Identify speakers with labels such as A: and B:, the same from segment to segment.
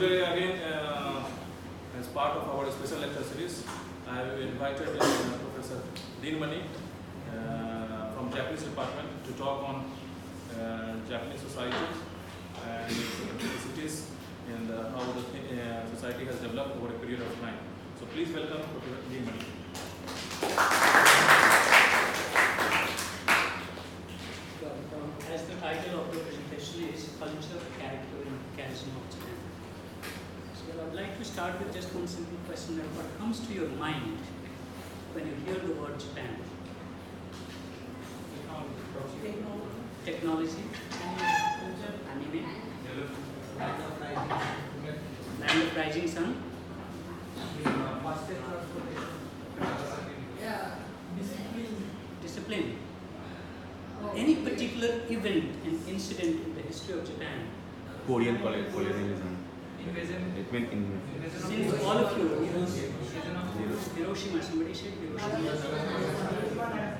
A: today again, as part of our special lecture series, I have invited Professor Dean Mani from Japanese department to talk on Japanese society and its specificities and how the society has developed over a period of time. So please welcome Professor Dean Mani.
B: As the title of the presentation is Culture, Character and Mechanism of Japan. So I would like to start with just one simple question: that what comes to your mind when you hear the word Japan? Technology, anime, land of rising sun, discipline. Any particular event and incident in the history of Japan?
C: Korean colonialism. It meant in
B: Since all of you, Hiroshima, somebody said Hiroshima.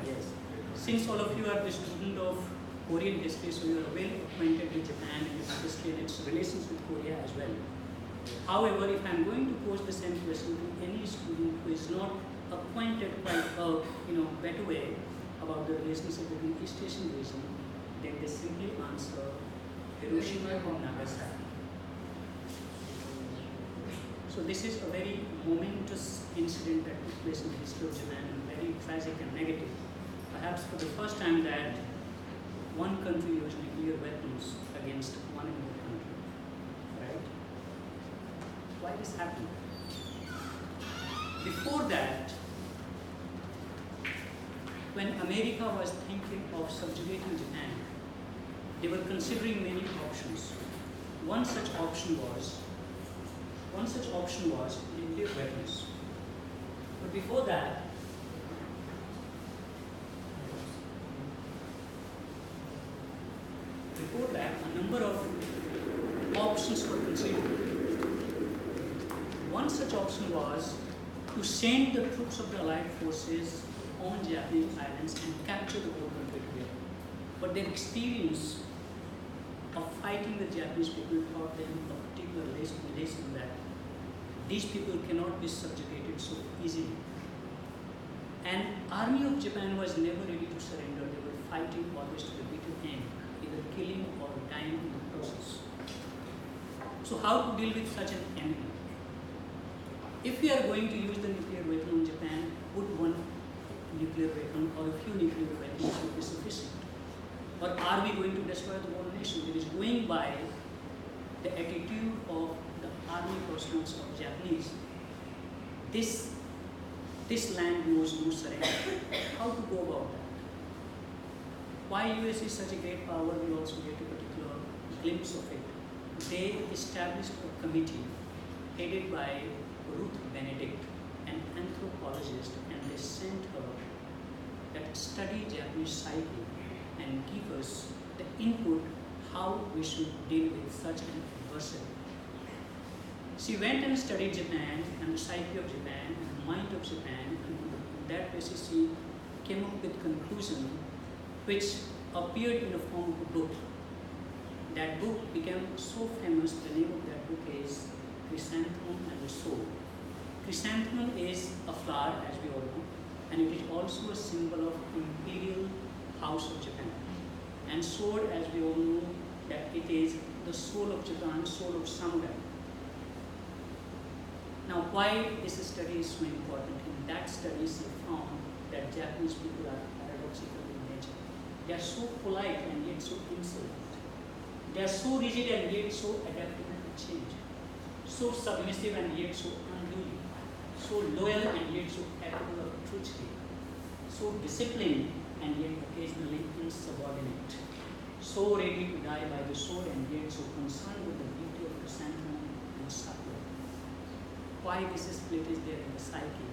B: Yes. Since all of you are the student of Korean history, so you are well acquainted with Japan and its history and its relations with Korea as well. However, if I am going to pose the same question to any student who is not acquainted quite a better way about the relationship between East Asian region, then they simply answer Hiroshima and Nagasaki. So this is a very momentous incident that took place in the history of Japan, and very tragic and negative. Perhaps for the first time that one country used nuclear weapons against one another country. Right? Why this happened? Before that, when America was thinking of subjugating Japan, they were considering many options. One such option was nuclear weapons. But before that, a number of options were considered. One such option was to send the troops of the Allied forces on Japanese islands and capture the whole country together. But their experience of fighting the Japanese people taught them a particular lesson that these people cannot be subjugated so easily. And army of Japan was never ready to surrender. They were fighting always to the bitter end, either killing or dying in the process. So how to deal with such an enemy? If we are going to use the nuclear weapon on Japan, would one nuclear weapon or a few nuclear weapons should be sufficient? Or are we going to destroy the whole nation? It is going by the attitude of the army personnel of Japanese. This land knows no surrender. How to go about that? Why US is such a great power, we also get a particular glimpse of it. They established a committee headed by Ruth Benedict, an anthropologist, and they sent her that study Japanese psyche and give us the input how we should deal with such an adversary. She went and studied Japan and the psyche of Japan and the mind of Japan, and on that basis she came up with conclusion which appeared in the form of a book. That book became so famous, the name of that book is Chrysanthemum and the Sword. Chrysanthemum is a flower, as we all know, and it is also a symbol of imperial house of Japan. And sword, as we all know, that it is the soul of Japan, soul of samurai. Now, why this study is so important? In that study, she found that Japanese people are paradoxical in nature. They are so polite and yet so insolent. They are so rigid and yet so adaptable to change. So submissive and yet so unruly. So loyal and yet so capable of treachery. So disciplined and yet occasionally insubordinate. So ready to die by the sword and yet so concerned with the beauty of chrysanthemum and sakura. Why this split is there in the psyche?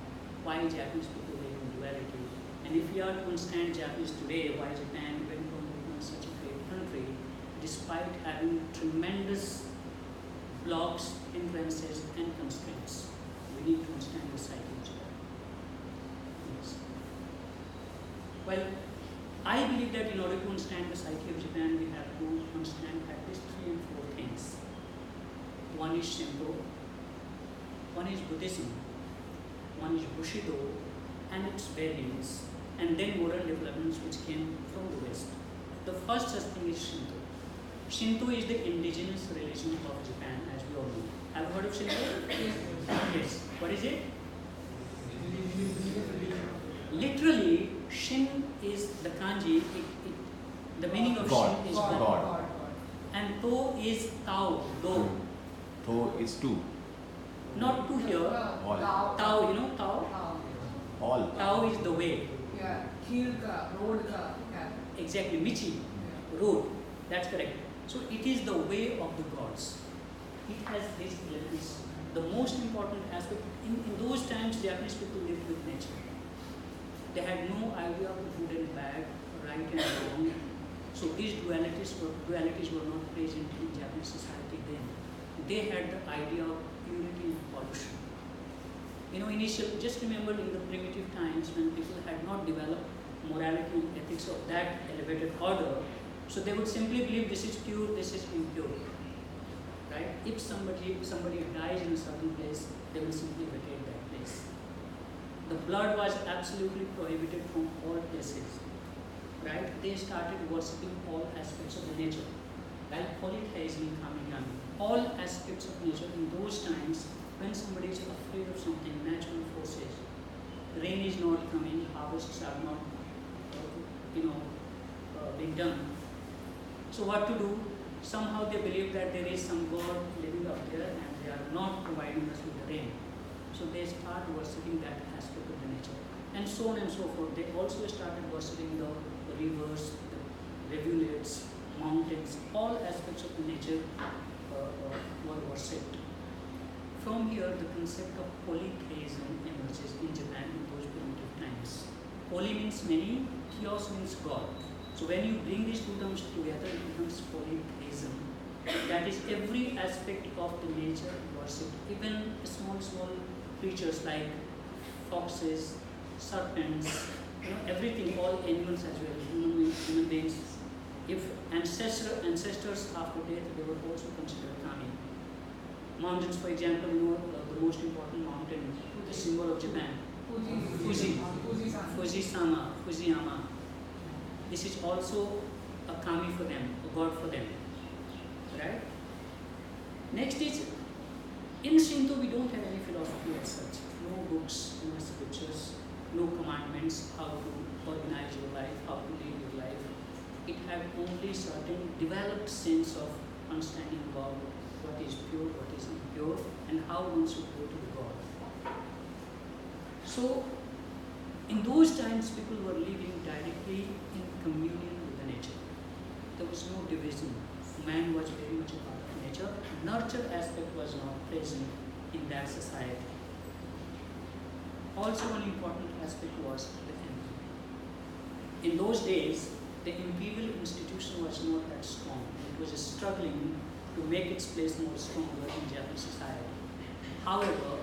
B: Why Japanese people live in duality? And if we are to understand Japanese today, why Japan went on to become such a great country, despite having tremendous blocks, hindrances, and constraints, we need to understand the psyche of Japan. Yes. Well, I believe that in order to understand the psyche of Japan, we have to understand at least 3 and 4 things. The one is Shinto, one is Buddhism, one is Bushido and its variants, and then modern developments which came from the West. The first such thing is Shinto. Shinto is the indigenous religion of Japan, as we all know. Have you heard of Shinto? Yes. What is it? Literally, Shin is the kanji. The meaning of
C: God.
B: Shin is
C: God.
B: and To is Tao, Do.
C: Tho is two.
B: Not to here.
C: All.
B: Tao, you know Tao?
C: All.
B: Tao is the way.
D: Yeah, hill ka, road ka, yeah.
B: Exactly, Michi, road. That's correct. So it is the way of the gods. It has these elements. The most important aspect, in those times, Japanese people lived with nature. They had no idea of good and bad, right and wrong. So these dualities were not present in Japanese society then. They had the idea of purity and pollution. You know, just remember in the primitive times when people had not developed morality and ethics of that elevated order, so they would simply believe this is pure, this is impure. Right? If somebody dies in a certain place, they will simply vacate that place. The blood was absolutely prohibited from all places. Right? They started worshipping all aspects of the nature. Like polytheism coming on. All aspects of nature in those times, when somebody is afraid of something, natural forces, rain is not coming, harvests are not, being done. So what to do? Somehow they believe that there is some God living up there and they are not providing us with the rain. So they start worshipping that aspect of the nature. And so on and so forth. They also started worshipping the rivers, the rivulets, mountains, all aspects of the nature were worshipped. From here, the concept of polytheism emerges in Japan in those primitive times. Poly means many, theos means God. So when you bring these two terms together, it becomes polytheism. That is, every aspect of the nature worshipped, even small creatures like foxes, serpents, everything, all animals as well, human beings. If ancestors after death, they were also considered kami. Mountains, for example, the most important mountain, the symbol of Japan, Fujiyama. This is also a kami for them, a god for them. Right? Next is, in Shinto we don't have any philosophy as such. No books, no scriptures, no commandments, how to organize your life, how to live your life. It had only certain developed sense of understanding about what is pure, what is impure, and how one should go to the God. So, in those times, people were living directly in communion with the nature. There was no division. Man was very much a part of nature. Nurture aspect was not present in that society. Also, one important aspect was the emperor. In those days, the imperial institution was not that strong. It was struggling to make its place more stronger in Japanese society. However,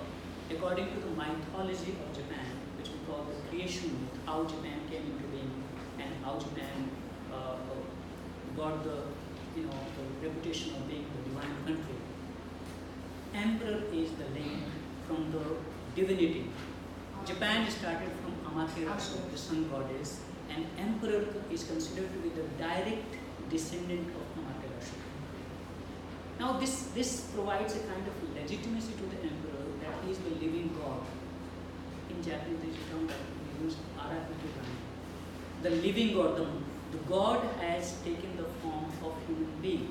B: according to the mythology of Japan, which we call the creation myth, how Japan came into being and how Japan got the reputation of being the divine country. Emperor is the link from the divinity. Japan started from Amaterasu, the sun goddess, and emperor is considered to be the direct descendant of Amaterasu. Now this provides a kind of legitimacy to the emperor that he is the living god. In Japanese there is a term that we use, Arahitorani. The living god, the god has taken the form of human being.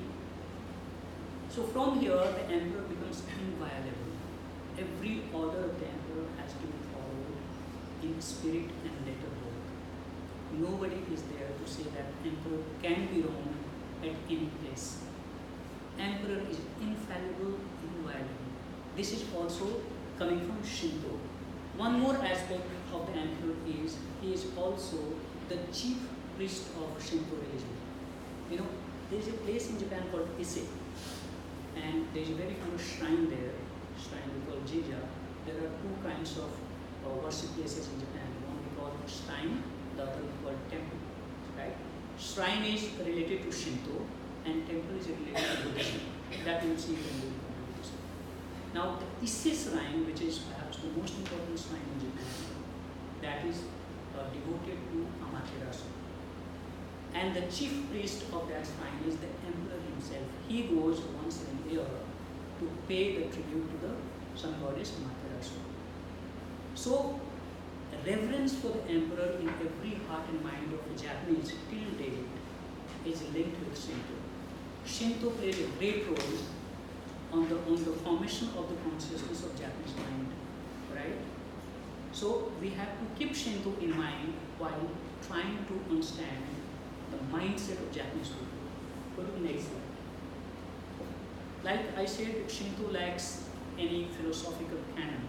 B: So from here the emperor becomes inviolable. Every order of the emperor has to be followed in spirit and letter both. Nobody is there to say that emperor can be wrong at any place. Emperor is infallible, inviolable. This is also coming from Shinto. One more aspect of the emperor is he is also the chief priest of Shinto religion. There is a place in Japan called Ise, and there is a very famous shrine there, shrine we call Jinja. There are two kinds of worship places in Japan. One we call shrine, the other we call temple. Right? Shrine is related to Shinto, and temple is related to Buddhism. That you will see in the Buddhism. Now the Ise shrine, which is perhaps the most important shrine in Japan, that is devoted to Amaterasu. And the chief priest of that shrine is the emperor himself. He goes once in a year to pay the tribute to the sun goddess Amaterasu. So, reverence for the emperor in every heart and mind of the Japanese till date is linked with Shinto. Shinto plays a great role on the formation of the consciousness of Japanese mind, right? So we have to keep Shinto in mind while trying to understand the mindset of Japanese people. Go to the next slide. Like I said, Shinto lacks any philosophical canon.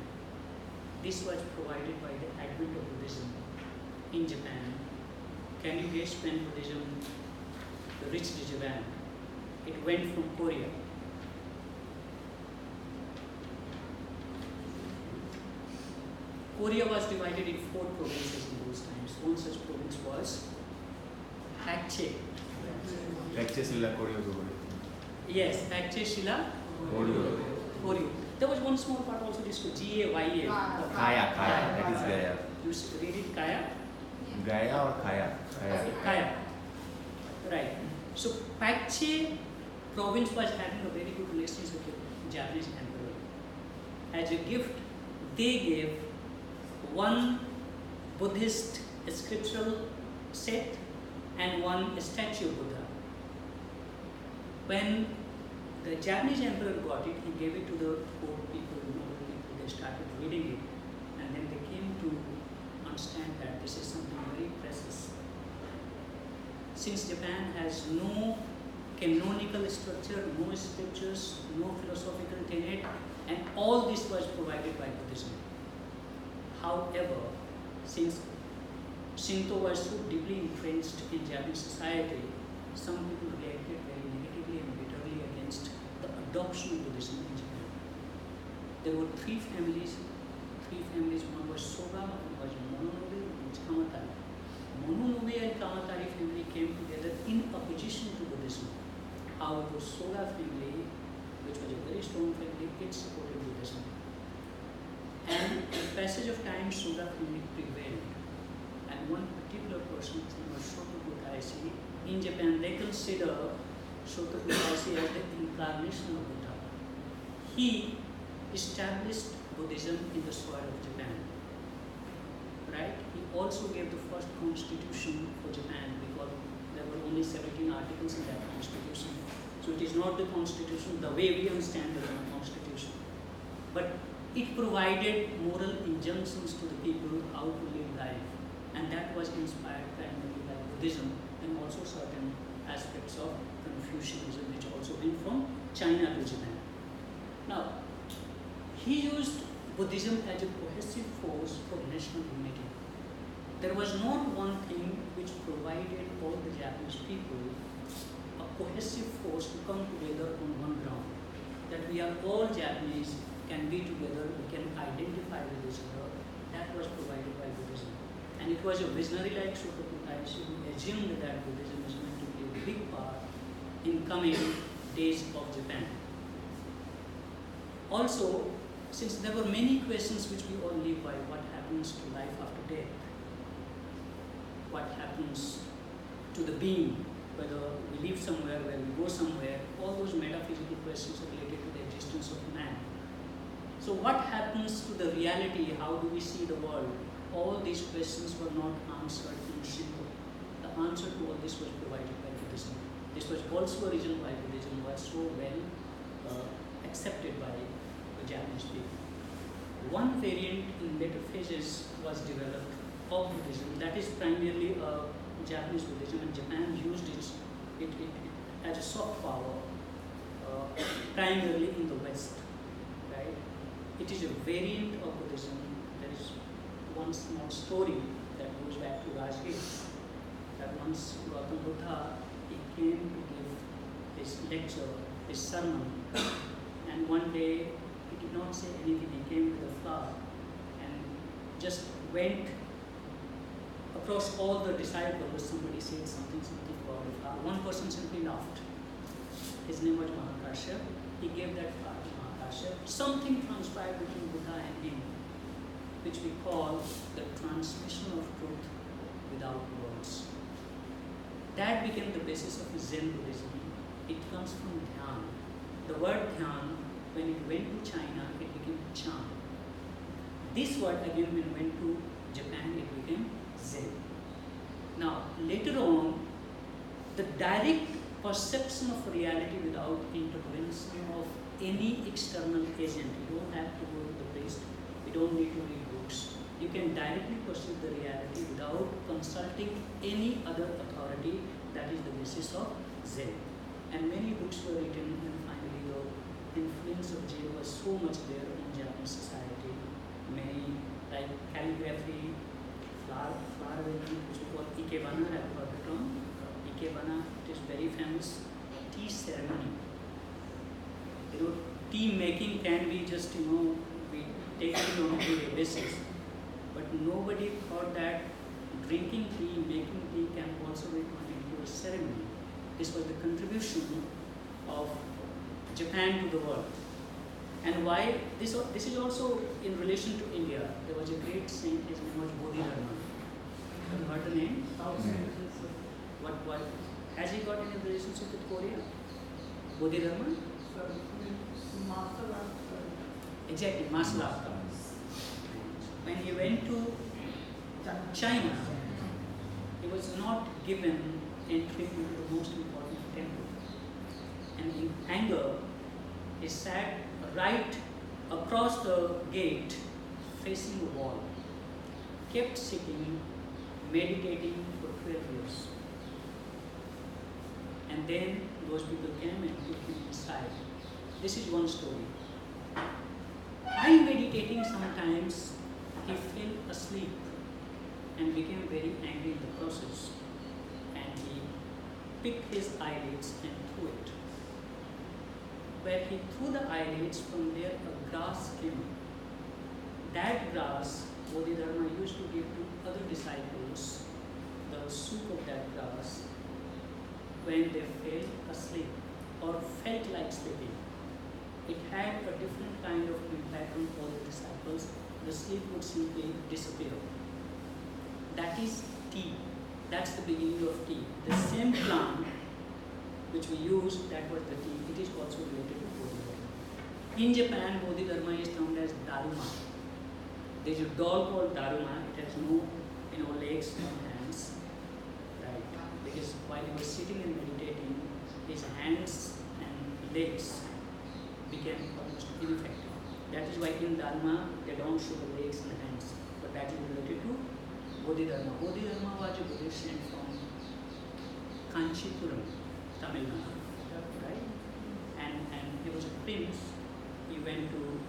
B: This was provided by the advent of Buddhism in Japan. Can you guess when Buddhism reached Japan? It went from Korea. Korea was divided in 4 provinces in those times. One such province was Aceh.
C: Lecture Silla Koryo.
B: Yes, Aceh, Shilla,
C: Koryo.
B: Koryo. There was one small part also, this G-A-Y-A.
C: Kaya, that is Gaya.
B: You read it Kaya?
C: Gaya or Kaya?
B: Kaya. Right. So Aceh province was having a very good relationship with the Japanese emperor. As a gift, they gave one Buddhist scriptural set and one statue of Buddha. When the Japanese emperor got it, he gave it to the poor people, noble people. They started reading it, and then they came to understand that this is something very precious. Since Japan has no canonical structure, no scriptures, no philosophical tenet, and all this was provided by Buddhism. However, since Shinto was so deeply entrenched in Japanese society, some people reacted very negatively and bitterly against the adoption of Buddhism in Japan. There were 3 families. One was Soga, one was Mononobe, one was Kamatari. Mononobe and Kamatari family came together in opposition to Buddhism. However, Soga family, which was a very strong family, it supported Buddhism. And in the passage of time, Soga family prevailed. And one particular person, his name was Shotoku Taishi, in Japan they consider Shotoku Taishi as the incarnation of Buddha. He established Buddhism in the soil of Japan. Right? He also gave the first constitution for Japan because there were only 17 articles in that constitution. So it is not the constitution the way we understand the constitution. But it provided moral injunctions to the people how to live life. And that was inspired primarily by Buddhism and also certain aspects of Confucianism, which also went from China to Japan. Now, he used Buddhism as a cohesive force for national unity. There was not one thing which provided all the Japanese people a cohesive force to come together on one ground. That we are all Japanese, can be together, we can identify with each other. That was provided by Buddhism. And it was a visionary like Shotoku Taishi who assumed that Buddhism is going to play a big part in coming days of Japan. Also, since there were many questions which we all live by, what happens to life after death? What happens to the being? Whether we live somewhere, where we go somewhere, all those metaphysical questions are related to the existence of man. So what happens to the reality? How do we see the world? All these questions were not answered in Shinto. The answer to all this was provided by Buddhism. This was also a reason why Buddhism was so well accepted by the Japanese people. One variant in later phases was developed of Buddhism that is primarily Japanese Buddhism, and Japan used it as a soft power primarily in the West. Right? It is a variant of Buddhism. There is one small story that goes back to Rajgir. That once Gautama Buddha, he came to give his lecture, his sermon, and one day he did not say anything. He came with a flower and just went across all the disciples. Somebody said something about the flower. One person simply laughed. His name was Mahakashyap. He gave that flower to Mahakashyap, something transpired between Buddha and him, which we call the transmission of truth without words. That became the basis of Zen Buddhism. It comes from Dhyan. The word Dhyan, when it went to China, it became Chan. This word again, when it went to Japan, it became Zen. Now, later on, the direct perception of reality without intervention of any external agent. You don't have to go to the priest, you don't need to read books. You can directly perceive the reality without consulting any other authority. That is the basis of Zen. And many books were written, and finally the influence of Zen was so much there on Japanese society. Many, like calligraphy, flower arrangement, which we call Ikebana, have you heard the term? Ikebana, it is very famous. Tea ceremony. You know, tea making can be just, we take it on a daily basis. But nobody thought that drinking tea, making tea can also be turned into a ceremony. This was the contribution of Japan to the world. And why? This is also in relation to India. There was a great saint, his name was Bodhidharma. Have you heard the name? What? Has he got any relationship with Korea? Bodhidharma? Exactly, martial art. When he went to China, he was not given entry into the most important temple. And in anger, he sat right across the gate, facing the wall, kept sitting, meditating for 12 years. And then those people came and took him inside. This is one story. While meditating, sometimes he fell asleep and became very angry in the process. And he picked his eyelids and threw it. Where he threw the eyelids, from there a grass came. That grass, Bodhidharma used to give to other disciples, the soup of that grass, when they fell asleep or felt like sleeping. It had a different kind of impact on all the disciples. The sleep would simply disappear. That is tea. That's the beginning of tea. The same plant which we use, that was the tea. It is also related to Bodhidharma. In Japan, Bodhidharma is termed as Daruma. There is a doll called Daruma. It has no legs and hands. Right? Because while he was sitting and meditating, his hands and legs became almost ineffective. That is why in Dharma they don't show the legs and hands. But that is related to Bodhidharma. Bodhidharma was a Buddhist saint from Kanchipuram, Tamil Nadu. Right? And he was a prince. He went to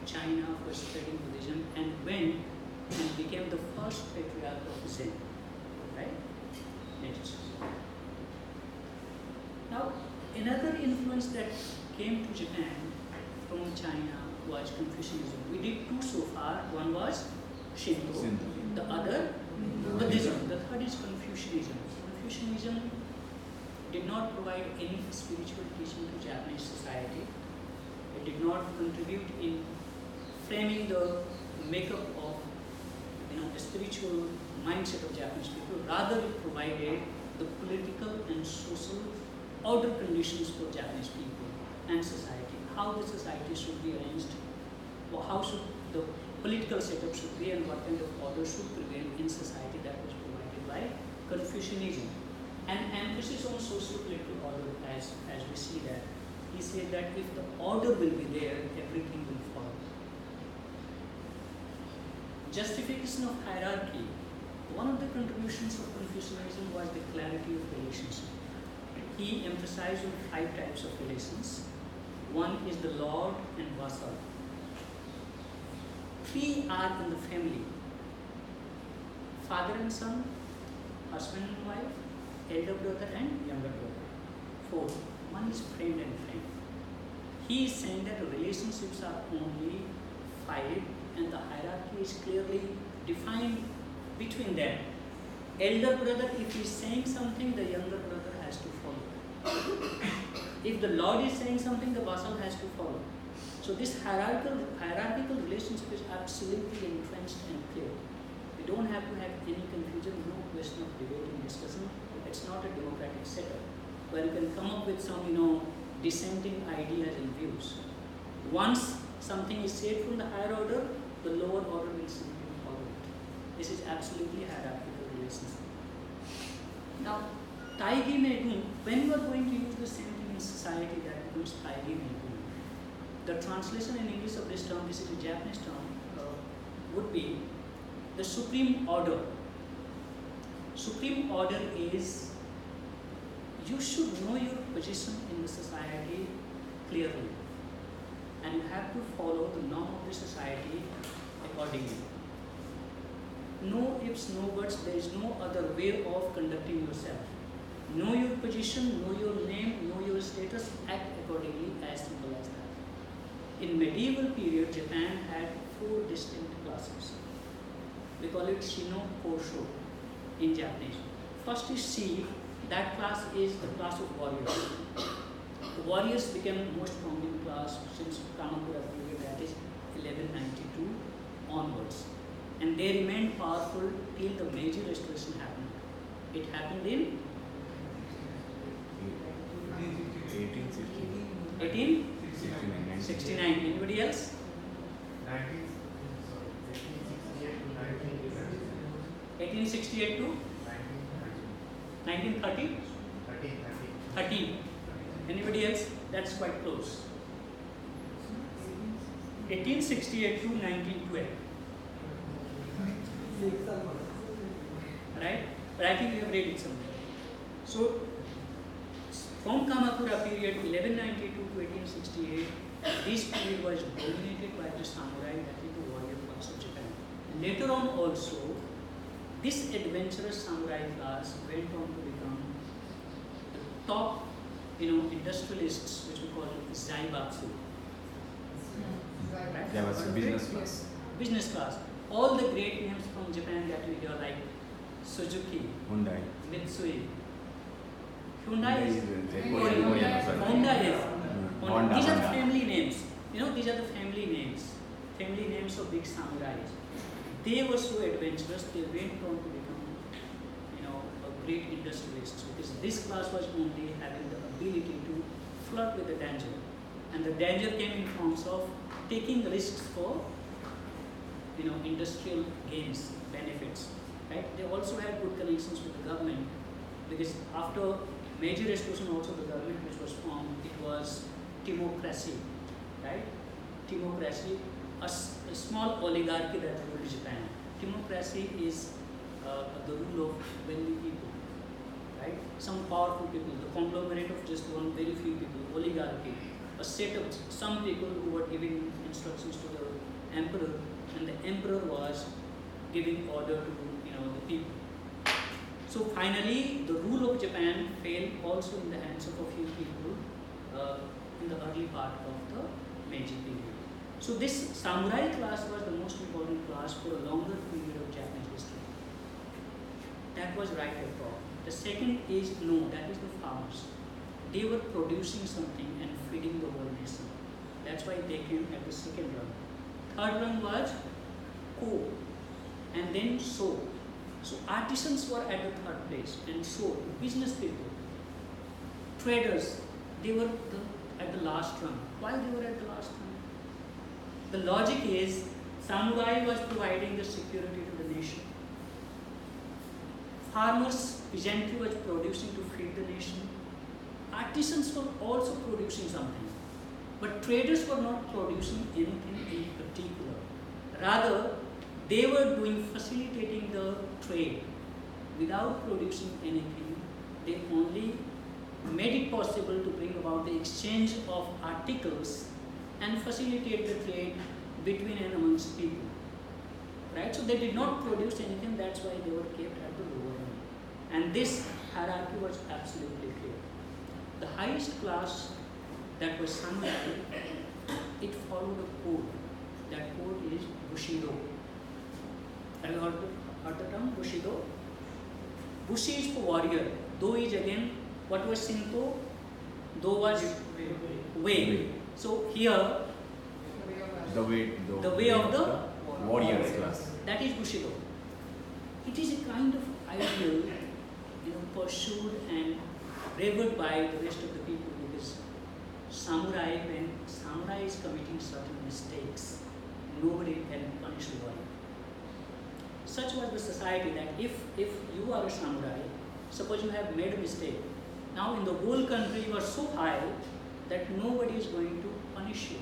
B: China for studying Buddhism and went and became the first patriarch of Zen. Right? Next. Now, another influence that came to Japan from China was Confucianism. We did two so far. One was Shinto, the other Buddhism. The third is Confucianism. Confucianism did not provide any spiritual teaching to Japanese society. It did not contribute in framing the makeup of the spiritual mindset of Japanese people. Rather, it provided the political and social order conditions for Japanese people and society. How the society should be arranged, or how should the political setup should be, and what kind of order should prevail in society. That was provided by Confucianism. And emphasis on social political order, as we see that. He said that if the order will be there, everything will follow. Justification of hierarchy. One of the contributions of Confucianism was the clarity of relationship. He emphasized on 5 types of relations. One is the lord and vassal. 3 are in the family: father and son, husband and wife, elder brother and younger brother. 4, one is friend and friend. He is saying that relationships are only 5 and the hierarchy is clearly defined between them. Elder brother, if he is saying something, the younger brother has to follow. If the lord is saying something, the vassal has to follow. So this hierarchical relationship is absolutely entrenched and clear. We don't have to have any confusion, no question of debating, discussion. It's not a democratic setup where you can come up with some, dissenting ideas and views. Once something is said from the higher order, the lower order will simply follow it. This is absolutely hierarchical relationship. Now, Taigi Megun, when you are going to use the same thing in society, that becomes Taigi Megun. The translation in English of this term, this is a Japanese term, would be the supreme order. Supreme order is you should know your position in the society clearly, and you have to follow the norm of the society accordingly. No ifs, no buts, there is no other way of conducting yourself. Know your position, know your name, know your status, act accordingly, as simple as that. In medieval period, Japan had 4 distinct classes. We call it Shino Kosho in Japanese. First is Shi, that class is the class of warriors. The warriors became most prominent class since Kamakura period, that is 1192 onwards. And they remained powerful till the Meiji Restoration happened. It happened in 1869. Anybody else? 1868 to 1930? 13. Anybody else? That's quite close. 1868 to 1912. Right? But I think we have read it somewhere. So, from Kamakura period 1192 to 1868, this period was dominated by the samurai, that is the warrior class of Japan. Later on also, this adventurous samurai class went on to become the top, industrialists, which we call Zaibatsu. Right?
C: There was a business class.
B: Business class. All the great names from Japan that we hear, like Suzuki,
C: Hyundai.
B: Mitsui. Hyundai is
C: Korean.
B: Honda is.
C: Honda.
B: These are the family names. These are the family names. Family names of big samurais. They were so adventurous, they went on to become, a great industrialists, because this class was only having the ability to flirt with the danger. And the danger came in forms of taking risks for, industrial gains, benefits. Right? They also had good connections with the government, because after Meiji Restoration also the government which was formed, it was timocracy, right? Timocracy, a small oligarchy that ruled Japan. Timocracy is the rule of wealthy people, right? Some powerful people, the conglomerate of just one very few people, oligarchy, a set of some people who were giving instructions to the emperor, and the emperor was giving order to the people. So finally, the rule of Japan fell also in the hands of a few people in the early part of the Meiji period. So this samurai class was the most important class for a longer period of Japanese history. That was right or wrong. The second is that is the farmers. They were producing something and feeding the whole nation. That's why they came at the second rung. Third rung was ko, and then so. So artisans were at the third place, and so business people, traders, they were at the last rung. Why they were at the last rung? The logic is samurai was providing the security to the nation. Farmers, peasantry was producing to feed the nation. Artisans were also producing something, but traders were not producing anything in particular. Rather, they were facilitating the trade without producing anything. They only made it possible to bring about the exchange of articles and facilitate the trade between and amongst people. Right? So they did not produce anything, that's why they were kept at the lower end. And this hierarchy was absolutely clear. The highest class, that was samurai, it followed a code. That code is Bushido. Have you heard the term Bushido? Bushi is for warrior. Do is again, what was Shinto? Do was way. So here,
C: The way
B: of the
C: warriors class.
B: That is Bushido. It is a kind of ideal, pursued and revered by the rest of the people, because when samurai is committing certain mistakes, nobody can punish the warrior. Such was the society that if you are a samurai, suppose you have made a mistake, now in the whole country you are so high that nobody is going to punish you.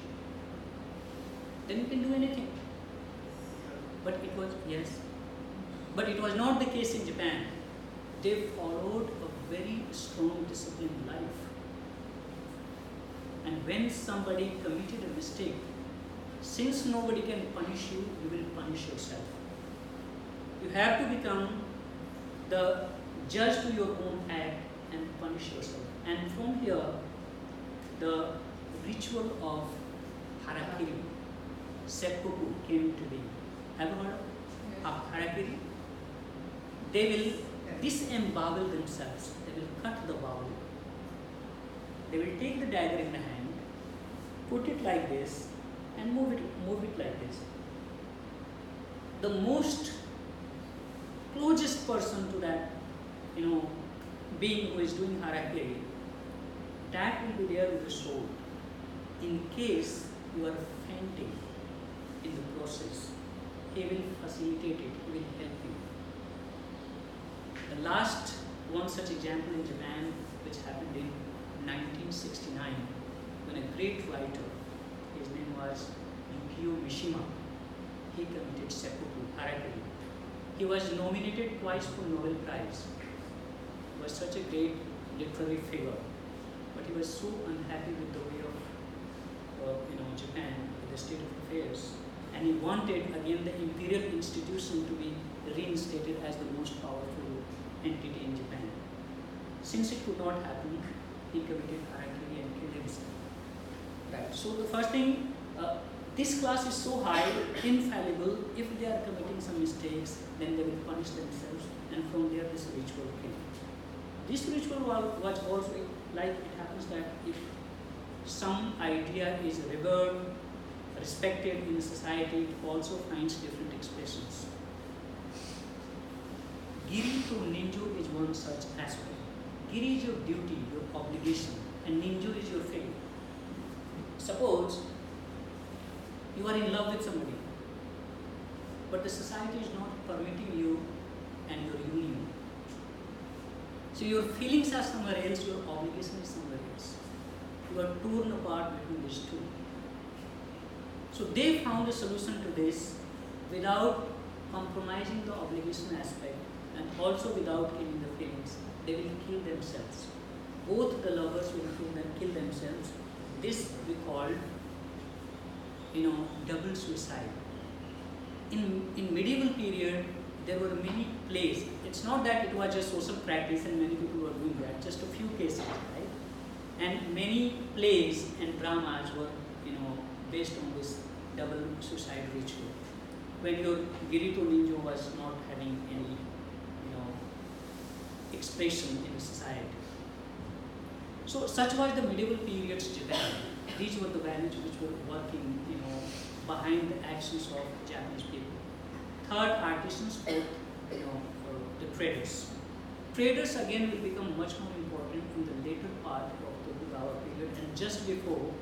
B: Then you can do anything. But it was not the case in Japan. They followed a very strong disciplined life. And when somebody committed a mistake, since nobody can punish you, you will punish yourself. You have to become the judge to your own act and punish yourself. And from here, the ritual of harakiri, seppuku, came to be. Have you heard of harakiri? They will disembowel themselves. They will cut the bowel. They will take the dagger in the hand, put it like this, and move it like this. The most closest person to that, being who is doing harakiri, that will be there with the sword. In case you are fainting in the process, he will facilitate it, he will help you. The last one such example in Japan, which happened in 1969, when a great writer, his name was Yukio Mishima, he committed seppuku, harakiri. He was nominated twice for Nobel Prize. He was such a great literary figure, but he was so unhappy with the way of Japan, with the state of affairs, and he wanted again the imperial institution to be reinstated as the most powerful entity in Japan. Since it could not happen, he committed harakiri and killed himself. Right. So the first thing, this class is so high, infallible. If they are committing some mistakes, then they will punish themselves, and from there this ritual came. This ritual was also like it happens that if some idea is revered, respected in society, it also finds different expressions. Giri to ninjo is one such aspect. Giri is your duty, your obligation, and ninjo is your faith. Suppose you are in love with somebody, but the society is not permitting you and your union. So your feelings are somewhere else, your obligation is somewhere else. You are torn apart between these two. So they found a solution to this without compromising the obligation aspect and also without killing the feelings. They will kill themselves. Both the lovers will kill themselves. This we call, double suicide. In medieval period, there were many plays. It's not that it was just social practice and many people were doing that, just a few cases, right? And many plays and dramas were, based on this double suicide ritual. When your Girito Ninjo was not having any, expression in society. So such was the medieval period's Japan. These were the values which were working, behind the actions of Japanese people. Third, artisans. Fourth, the traders. Traders again will become much more important in the later part of the Tokugawa period and just before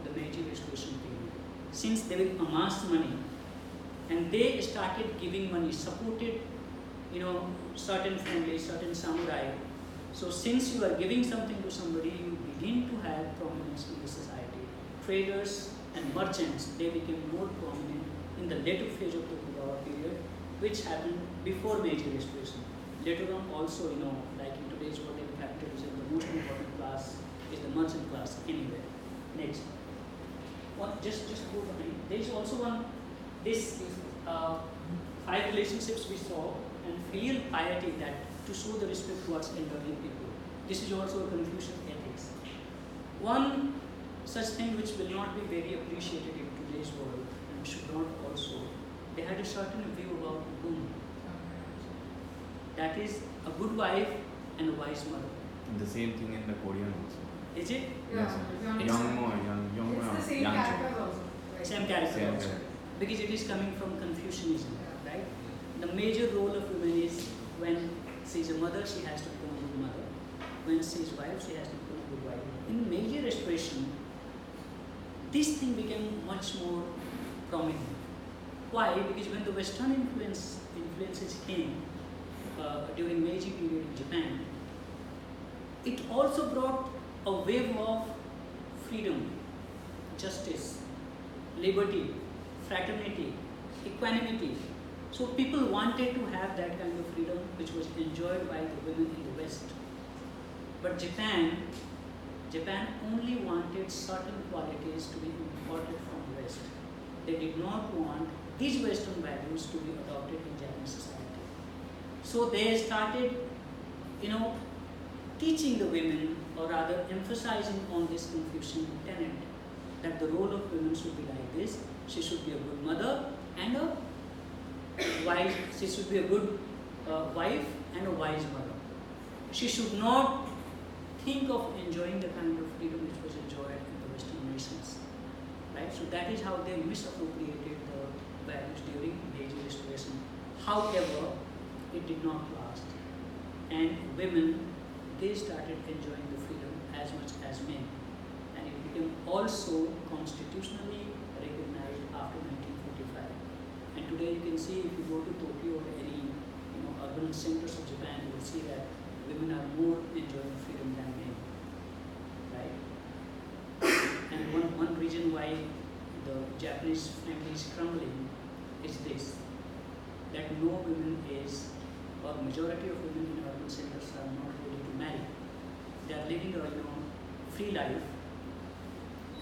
B: the Meiji Restoration period. Since they will amass money and they started giving money, supported certain families, certain samurai. So since you are giving something to somebody, you begin to have prominence in the society. Traders and merchants, they became more prominent in the later phase of the Tokugawa period, which happened before Meiji Restoration. Later on also, like in today's world in capitalism, the most important class is the merchant class anywhere. Next. Just go behind. There is also this 5 relationships we saw, and filial piety, that to show the respect towards elderly people. This is also a Confucian ethics. One such thing which will not be very appreciated in today's world and should not also, they had a certain view about women. That is a good wife and a wise mother.
C: The same thing in the Korean also.
B: Is it?
C: Yes,
D: Yeah,
C: young
D: it's the same
C: young
B: same character
C: Same
B: also.
C: character.
B: Because it is coming from Confucianism, right? The major role of women is when she is a mother, she has to become a good mother. When she is wife, she has to become a good wife. In Meiji Restoration, this thing became much more prominent. Why? Because when the Western influences came during Meiji period in Japan, it also brought a wave of freedom, justice, liberty, fraternity, equanimity. So people wanted to have that kind of freedom which was enjoyed by the women in the West. But Japan only wanted certain qualities to be imported from the West. They did not want these Western values to be adopted in Japanese society. So they started, teaching the women, or rather emphasizing on this Confucian tenet that the role of women should be like this. She should be a good mother and a wise. She should be a good wife and a wise mother. She should not think of enjoying the kind of freedom which was enjoyed in the Western nations. Right? So that is how they misappropriated the values during Meiji Restoration. However, it did not last. And women, they started enjoying the freedom as much as men. And it became also constitutionally recognized after 1945. And today you can see, if you go to Tokyo or any urban centers of Japan, you will see that women are more enjoying freedom than men. Right? And one reason why the Japanese family is crumbling is this, that no women is, or majority of women in urban centers are not ready to marry. They are living a free life,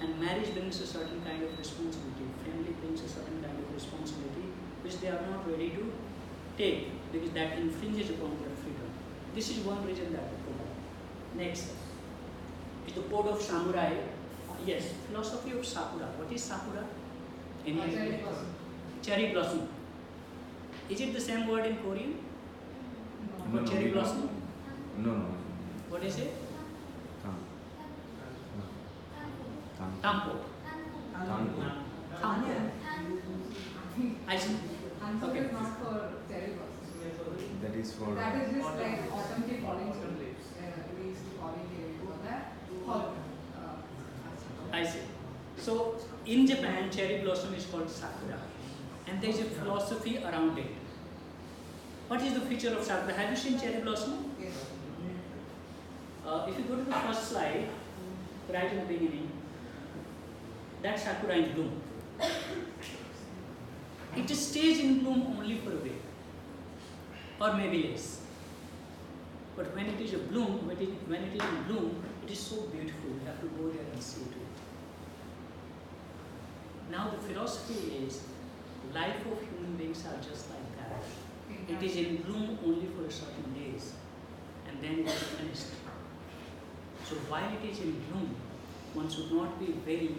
B: and marriage brings a certain kind of responsibility. Family brings a certain kind of responsibility which they are not ready to take, because that infringes upon their freedom. This is one reason that they provide. Next is the Code of Samurai. Yes, philosophy of Sakura. What is Sakura?
D: Cherry blossom.
B: Cherry blossom. Is it the same word in Korean?
C: No,
B: Cherry
C: we
B: blossom?
C: don't. No.
B: What is it?
C: Tampo.
B: Tampo. Tampo. I see.
D: Hanso
B: Okay.
D: is not for cherry blossom.
C: That is for.
D: That is just like autumn ke falling leaves. Leaves falling for that.
B: I see. So in Japan, cherry blossom is called Sakura, and there is a philosophy around it. What is the feature of Sakura? Have you seen cherry blossom?
D: Yes.
B: If you go to the first slide, right in the beginning, that's Sakura in bloom. It stays in bloom only for a week, or maybe less. But when it is a bloom, when it is in bloom, it is so beautiful. You have to go there and see to it. Now the philosophy is, life of human beings are just like that. It is in bloom only for a certain days, and then it is finished. So while it is in bloom, one should not be very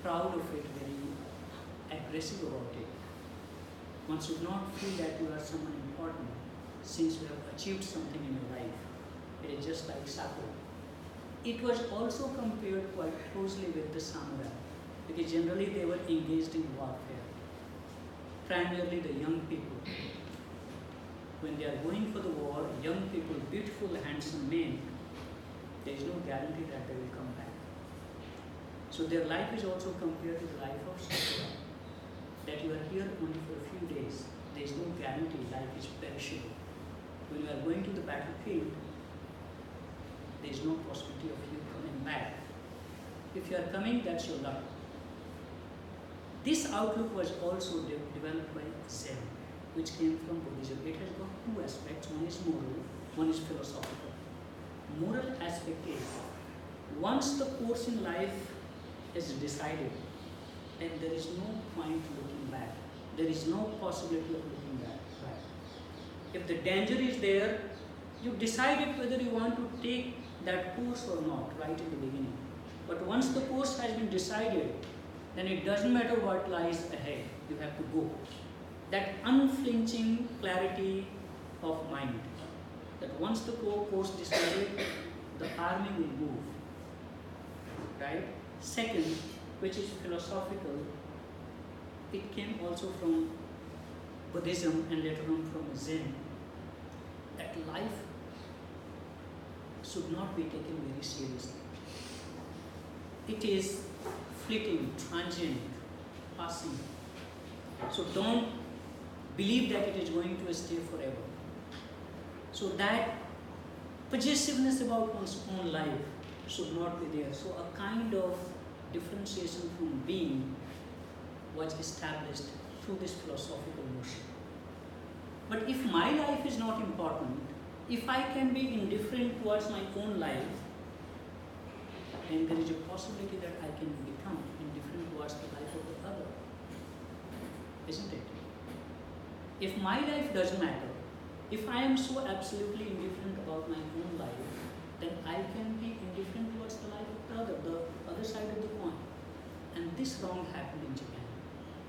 B: proud of it, very aggressive about it. One should not feel that you are someone important since you have achieved something in your life. It is just like Sakura. It was also compared quite closely with the samurai, because generally they were engaged in warfare. Primarily the young people. When they are going for the war, young people, beautiful, handsome men, there is no guarantee that they will come back. So their life is also compared to the life of Sakura, that you are here only for a few days. There is no guarantee, life is perishable. When you are going to the battlefield, there is no possibility of you coming back. If you are coming, that's your luck. This outlook was also developed by Zen, which came from Buddhism. It has got two aspects. One is moral, one is philosophical. Moral aspect is, once the course in life is decided, then there is no point looking back. There is no possibility of looking back. If the danger is there, you decided whether you want to take that course or not right in the beginning. But once the course has been decided, then it doesn't matter what lies ahead, you have to go. That unflinching clarity of mind, that once the course decided, the army will move. Right? Second, which is philosophical. It came also from Buddhism and later on from Zen, that life should not be taken very seriously. It is fleeting, transient, passing. So don't believe that it is going to stay forever. So that possessiveness about one's own life should not be there. So a kind of differentiation from being was established through this philosophical notion. But if my life is not important, if I can be indifferent towards my own life, then there is a possibility that I can become indifferent towards the life of the other. Isn't it? If my life doesn't matter, if I am so absolutely indifferent about my own life, then I can be indifferent towards the life of the other side of the coin. And this wrong happened in Japan.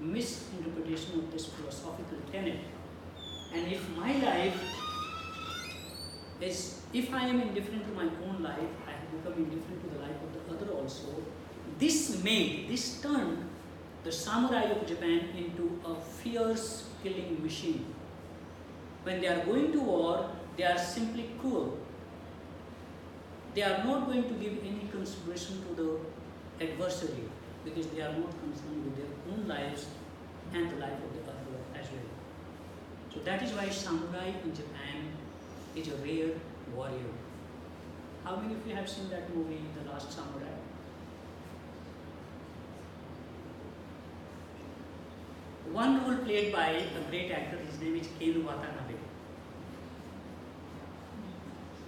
B: Misinterpretation of this philosophical tenet. And if my life is, if I am indifferent to my own life, I have become indifferent to the life of the other also. This turned the samurai of Japan into a fierce killing machine. When they are going to war, they are simply cruel. They are not going to give any consideration to the adversary because they are not concerned with their own lives and the life of the other as well. So that is why samurai in Japan is a rare warrior. How many of you have seen that movie, The Last Samurai? One role played by a great actor, his name is Ken Watanabe.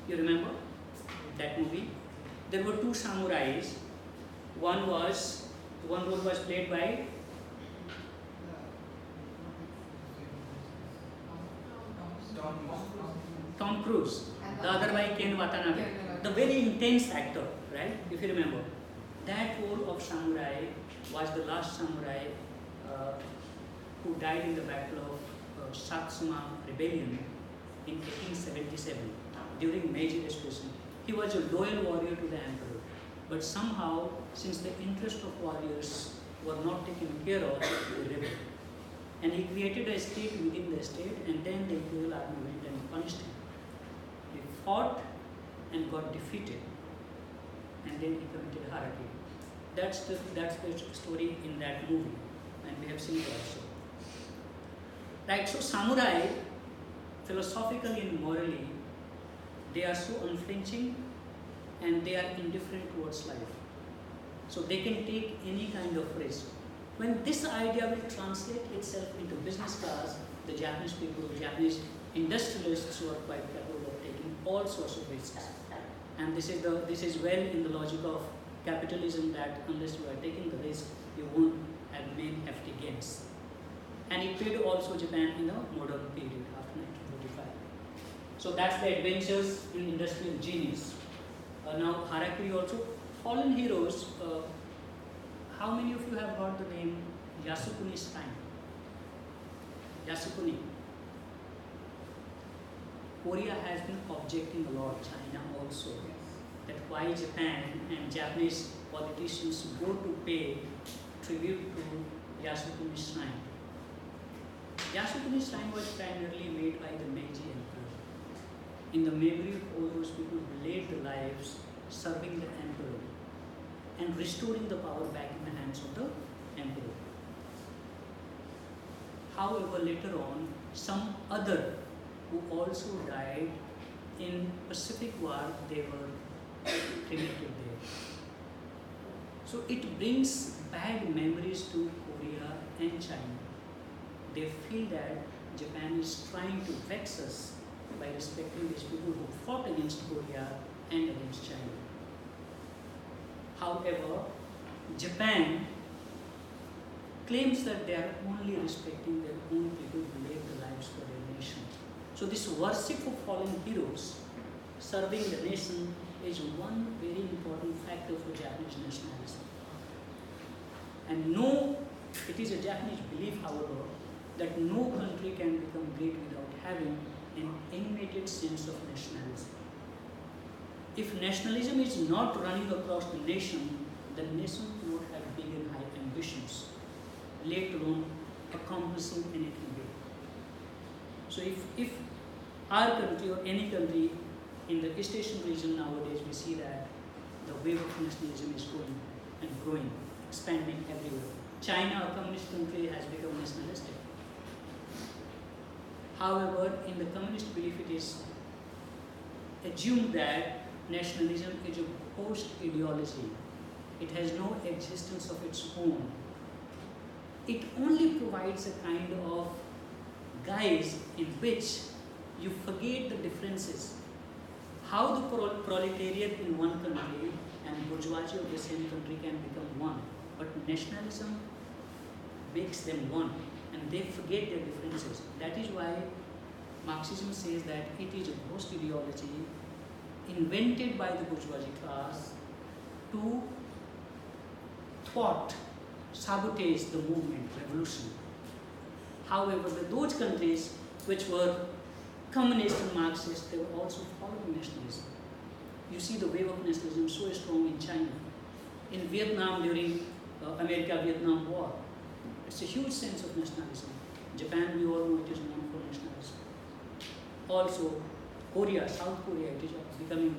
B: You remember that movie? There were two samurais. One role was played by Tom Cruise, the other by Ken Watanabe, the very intense actor, right? If you remember. That role of samurai was the last samurai who died in the battle of Satsuma Rebellion in 1877 during Meiji Restoration. He was a loyal warrior to the emperor, but somehow, since the interest of warriors were not taken care of, they rebelled. And he created a state within the state, and then the imperial army went and punished him. He fought and got defeated, and then he committed harakiri. That's the story in that movie, and we have seen it also. Right, so samurai, philosophically and morally, they are so unflinching and they are indifferent towards life. So they can take any kind of risk. When this idea will translate itself into business class, the Japanese people, Japanese industrialists who are quite capable of taking all sorts of risks. And this is well in the logic of capitalism, that unless you are taking the risk, you won't have many hefty gains. And it paid also Japan in the modern period after 1945. So that's the adventures in industrial genius. Now harakiri also. Fallen heroes, how many of you have heard the name Yasukuni Shrine? Yasukuni. Korea has been objecting a lot, China also, that why Japan and Japanese politicians go to pay tribute to Yasukuni Shrine. Yasukuni Shrine was primarily made by the Meiji Emperor in the memory of all those people who laid their lives serving the emperor and restoring the power back in the hands of the emperor. However, later on, some other who also died in Pacific War, they were cremated there. So it brings bad memories to Korea and China. They feel that Japan is trying to vex us by respecting these people who fought against Korea and against China. However, Japan claims that they are only respecting their own people who laid their lives for their nation. So this worship of fallen heroes, serving the nation, is one very important factor for Japanese nationalism. And it is a Japanese belief, however, that no country can become great without having an animated sense of nationalism. If nationalism is not running across the nation will not have big and high contributions, later on accomplishing anything big. So if our country or any country in the East Asian region nowadays, we see that the wave of nationalism is going and growing, expanding everywhere. China, a communist country, has become nationalistic. However, in the communist belief, it is assumed that nationalism is a post-ideology. It has no existence of its own. It only provides a kind of guise in which you forget the differences. How the proletariat in one country and bourgeoisie of the same country can become one. But nationalism makes them one, and they forget their differences. That is why Marxism says that it is a post-ideology invented by the bourgeoisie class to thwart, sabotage the movement, revolution. However, those countries which were communist and Marxist, they were also following nationalism. You see the wave of nationalism so strong in China. In Vietnam during America-Vietnam War, it's a huge sense of nationalism. Japan, we all know it is known for nationalism. Also, Korea, South Korea, it is becoming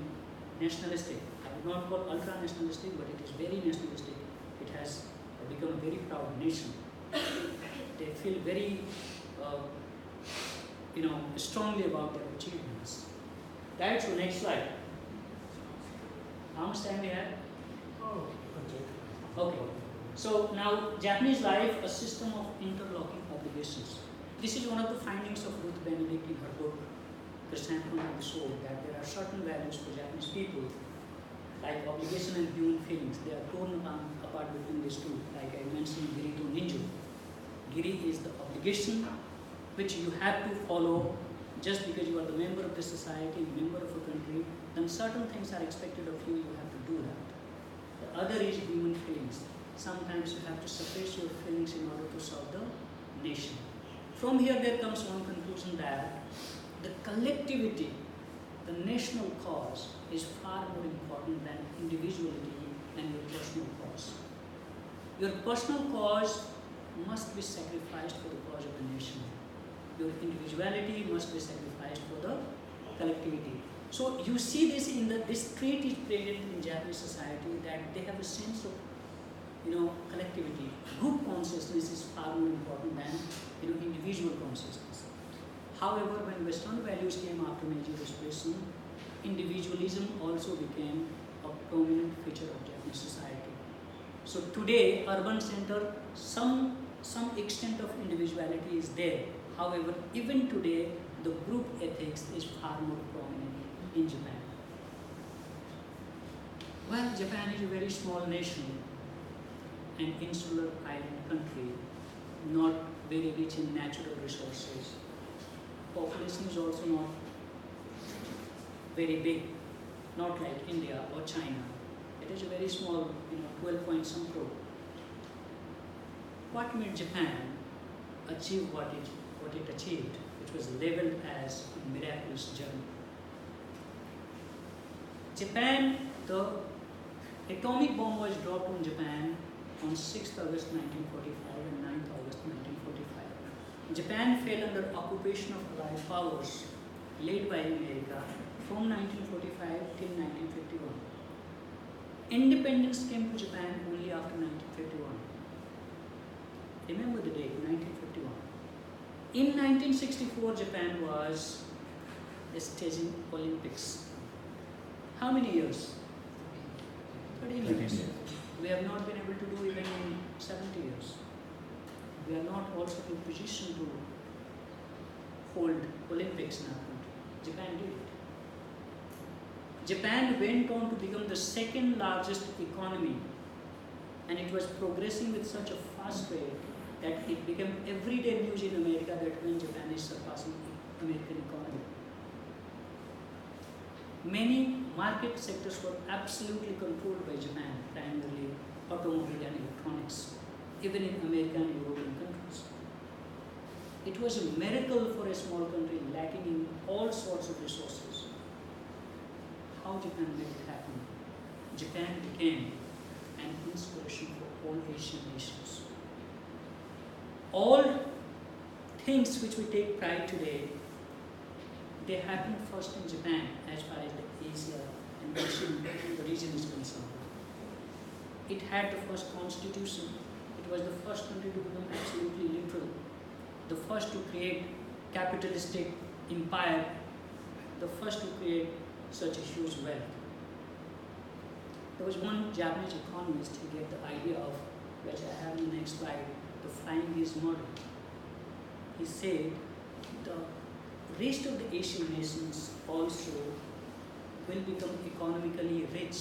B: nationalistic. I would not call ultra-nationalistic, but it is very nationalistic. It has become a very proud nation. They feel very, strongly about their achievements. That's the next slide. How much time we have? Okay. So now, Japanese life, a system of interlocking obligations. This is one of the findings of Ruth Benedict in her book, Chrysanthemum of the Soul, that there are certain values for Japanese people, like obligation and human feelings. They are torn apart between these two, like I mentioned, Giri to Ninjo. Giri is the obligation which you have to follow just because you are the member of the society, member of a country, then certain things are expected of you, you have to do that. The other is human feelings. Sometimes you have to suppress your feelings in order to serve the nation. From here there comes one conclusion that the collectivity, the national cause is far more important than individuality and your personal cause. Your personal cause must be sacrificed for the cause of the nation. Your individuality must be sacrificed for the collectivity. So you see this in this trait is present in Japanese society, that they have a sense of collectivity. Group consciousness is far more important than individual consciousness. However, when Western values came after Meiji Restoration, individualism also became a prominent feature of Japanese society. So today, urban center, some extent of individuality is there. However, even today, the group ethics is far more prominent in Japan. Well, Japan is a very small nation, an insular island country, not very rich in natural resources. Population is also not very big, not like India or China. It is a very small, 12 point some crore. What made Japan achieve what it achieved, which was labeled as a miraculous journey? Japan, the atomic bomb was dropped on Japan on 6th August 1945 and 9th August 1945. Japan fell under occupation of Allied powers led by America from 1945 till 1951. Independence came to Japan only after 1951. Remember the date, 1951. In 1964, Japan was staging Olympics. How many years? 13 years. We have not been able to do even in 70 years. We are not also in position to hold Olympics in our country. Japan did it. Japan went on to become the second largest economy, and it was progressing with such a fast rate that it became everyday news in America that when Japan is surpassing the American economy. Many market sectors were absolutely controlled by Japan, primarily automobile and electronics, even in American and European countries. It was a miracle for a small country lacking in all sorts of resources. How Japan made it happen? Japan became an inspiration for all Asian nations. all things which we take pride today, they happened first in Japan as far as the Asia and Asian region is concerned. It had the first constitution. It was the first country to become absolutely literal, the first to create capitalistic empire, the first to create such a huge wealth. There was one Japanese economist who gave the idea of, which I have in the next slide, the flying geese model. He said the rest of the Asian nations also will become economically rich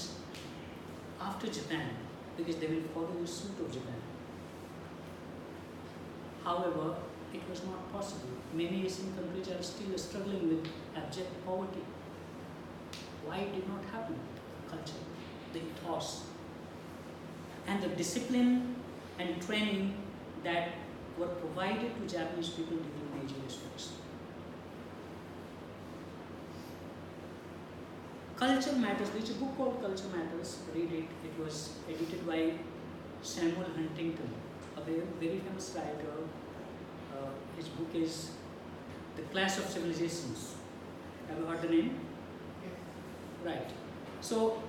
B: after Japan, because they will follow the suit of Japan. However, it was not possible. Many Asian countries are still struggling with abject poverty. Why it did not happen? Culture, the ethos, and the discipline and training that were provided to Japanese people during Meiji Restoration. Culture Matters, there is a book called Culture Matters, read it. It was edited by Samuel Huntington, a very famous writer. His book is The Clash of Civilizations. Have you heard the name? Right. So,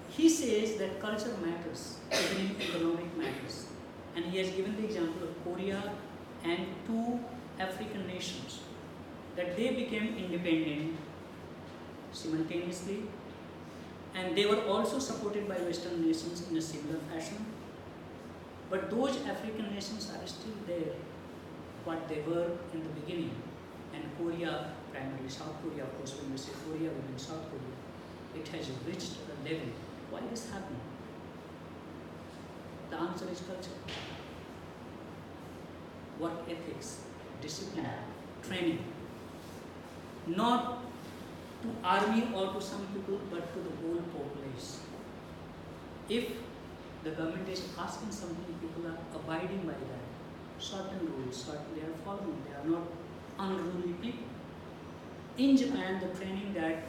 B: he says that culture matters, even in economic matters. And he has given the example of Korea and two African nations, that they became independent simultaneously, and they were also supported by Western nations in a similar fashion. But those African nations are still there, what they were in the beginning. And Korea, primarily South Korea, of course, when we say Korea, we mean South Korea, it has reached a level. Why this happened? The answer is culture. Work ethics, discipline, training. Not to army or to some people, but to the whole populace. If the government is asking something, people are abiding by that. Certain rules, they are following, they are not unruly people. In Japan, the training that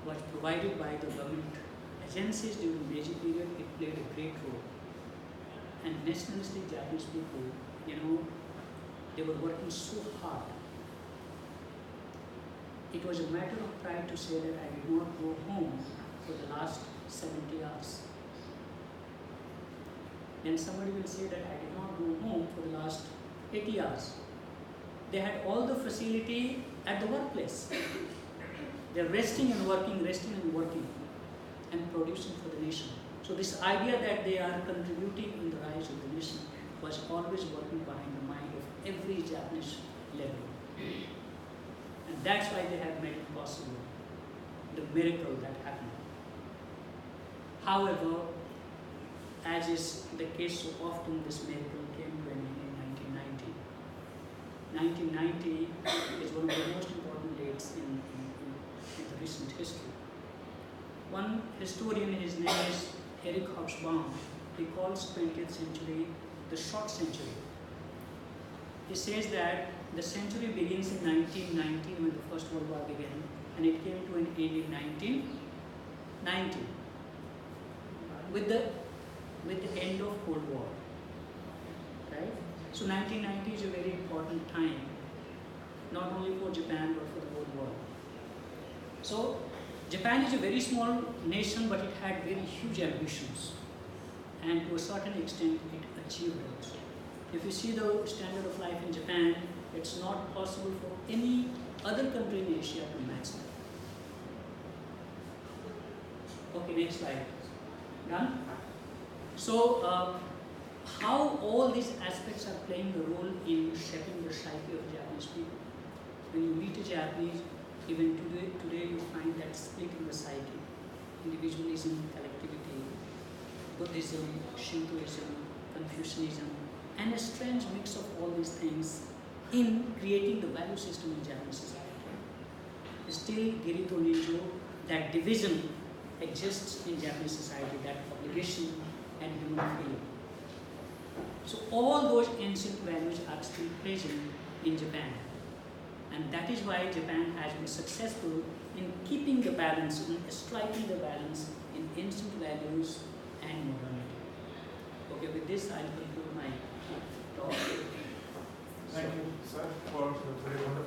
B: was provided by the government agencies during Meiji period, it played a great role. And nationalistic Japanese people, they were working so hard. It was a matter of pride to say that I did not go home for the last 70 hours. Then somebody will say that I did not go home for the last 80 hours. They had all the facility at the workplace. They're resting and working, and producing for the nation. So this idea that they are contributing in the rise of the nation was always working behind the mind of every Japanese level. And that's why they have made it possible, the miracle that happened. However, as is the case so often, this miracle came to an end in 1990. 1990 is one of the most important dates in the recent history. One historian, his name is Eric Hobsbawm, he calls 20th century the short century. He says that the century begins in 1919 when the First World War began, and it came to an end in 1990 with the end of Cold War. Right? So 1990 is a very important time, not only for Japan but for the whole world. So Japan is a very small nation, but it had very huge ambitions, and to a certain extent it achieved it. If you see the standard of life in Japan, it's not possible for any other country in Asia to match that. Okay, next slide. Done? So, how all these aspects are playing a role in shaping the psyche of Japanese people. When you meet a Japanese, even today you find that split in the psyche: individualism, collectivity, Buddhism, Shintoism, Confucianism, and a strange mix of all these things in creating the value system in Japanese society. Still, Girito Ninjo, that division exists in Japanese society, that obligation and human feeling. So all those ancient values are still present in Japan. And that is why Japan has been successful in keeping the balance, in striking the balance in ancient values and modernity. Okay, with this I'll conclude my talk.
E: you, sir, for a very wonderful